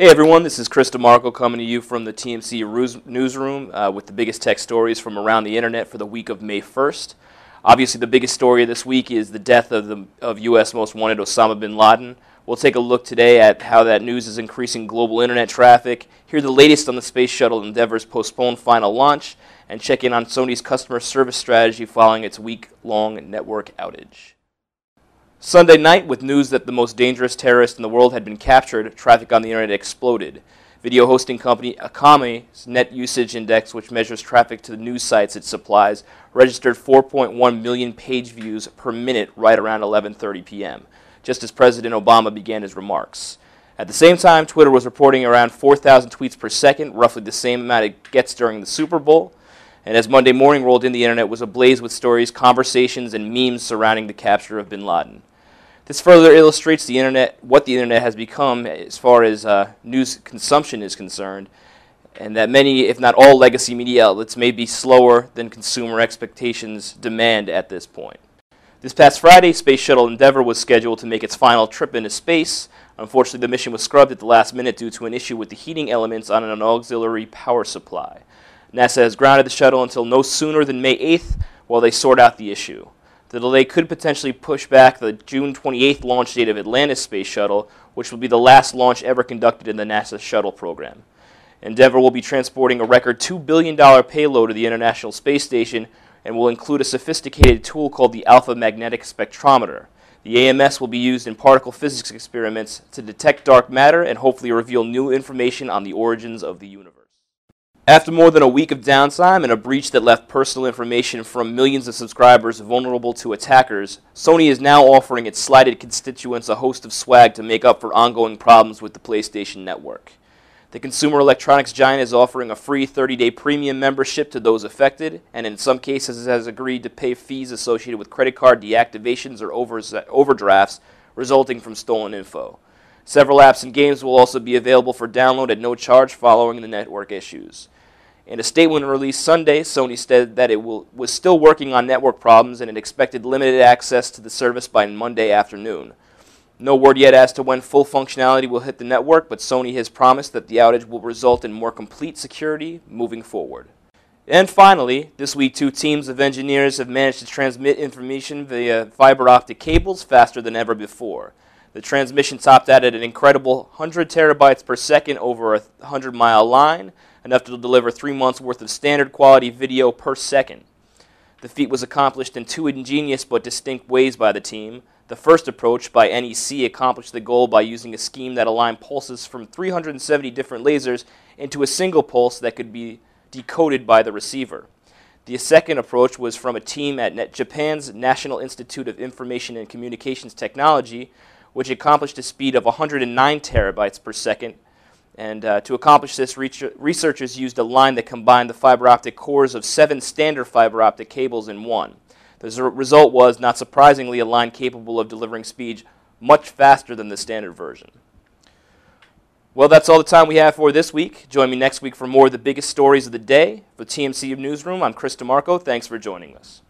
Hey everyone, this is Chris Dimarco coming to you from the TMC Newsroom with the biggest tech stories from around the internet for the week of May 1st. Obviously the biggest story of this week is the death of U.S. most wanted Osama bin Laden. We'll take a look today at how that news is increasing global internet traffic, hear the latest on the Space Shuttle Endeavour's postponed final launch, and check in on Sony's customer service strategy following its week-long network outage. Sunday night, with news that the most dangerous terrorist in the world had been captured, traffic on the internet exploded. Video hosting company OSAMA's net usage index, which measures traffic to the news sites it supplies, registered 4.1 million page views per minute right around 11:30 p.m., just as President Obama began his remarks. At the same time, Twitter was reporting around 4,000 tweets per second, roughly the same amount it gets during the Super Bowl. And as Monday morning rolled in, the internet was ablaze with stories, conversations, and memes surrounding the capture of bin Laden. This further illustrates the internet, what the internet has become as far as news consumption is concerned, and that many, if not all, legacy media outlets may be slower than consumer expectations demand at this point. This past Friday, Space Shuttle Endeavour was scheduled to make its final trip into space. Unfortunately, the mission was scrubbed at the last minute due to an issue with the heating elements on an auxiliary power supply. NASA has grounded the shuttle until no sooner than May 8th while they sort out the issue. The delay could potentially push back the June 28th launch date of Atlantis Space Shuttle, which will be the last launch ever conducted in the NASA Shuttle program. Endeavour will be transporting a record $2 billion payload to the International Space Station and will include a sophisticated tool called the Alpha Magnetic Spectrometer. The AMS will be used in particle physics experiments to detect dark matter and hopefully reveal new information on the origins of the universe. After more than a week of downtime and a breach that left personal information from millions of subscribers vulnerable to attackers, Sony is now offering its slighted constituents a host of swag to make up for ongoing problems with the PlayStation Network. The consumer electronics giant is offering a free 30-day premium membership to those affected, and in some cases has agreed to pay fees associated with credit card deactivations or overdrafts resulting from stolen info. Several apps and games will also be available for download at no charge following the network issues. In a statement released Sunday, Sony said that it was still working on network problems and it expected limited access to the service by Monday afternoon. No word yet as to when full functionality will hit the network, but Sony has promised that the outage will result in more complete security moving forward. And finally, this week 2 teams of engineers have managed to transmit information via fiber optic cables faster than ever before. The transmission topped out at an incredible 100 terabytes per second over a 100-mile line, enough to deliver 3 months' worth of standard quality video per second. The feat was accomplished in 2 ingenious but distinct ways by the team. The first approach, by NEC, accomplished the goal by using a scheme that aligned pulses from 370 different lasers into a single pulse that could be decoded by the receiver. The second approach was from a team at Japan's National Institute of Information and Communications Technology, which accomplished a speed of 109 terabytes per second. And to accomplish this, researchers used a line that combined the fiber optic cores of 7 standard fiber optic cables in one. The result was, not surprisingly, a line capable of delivering speeds much faster than the standard version. Well, that's all the time we have for this week. Join me next week for more of the biggest stories of the day. For TMC Newsroom, I'm Chris Dimarco. Thanks for joining us.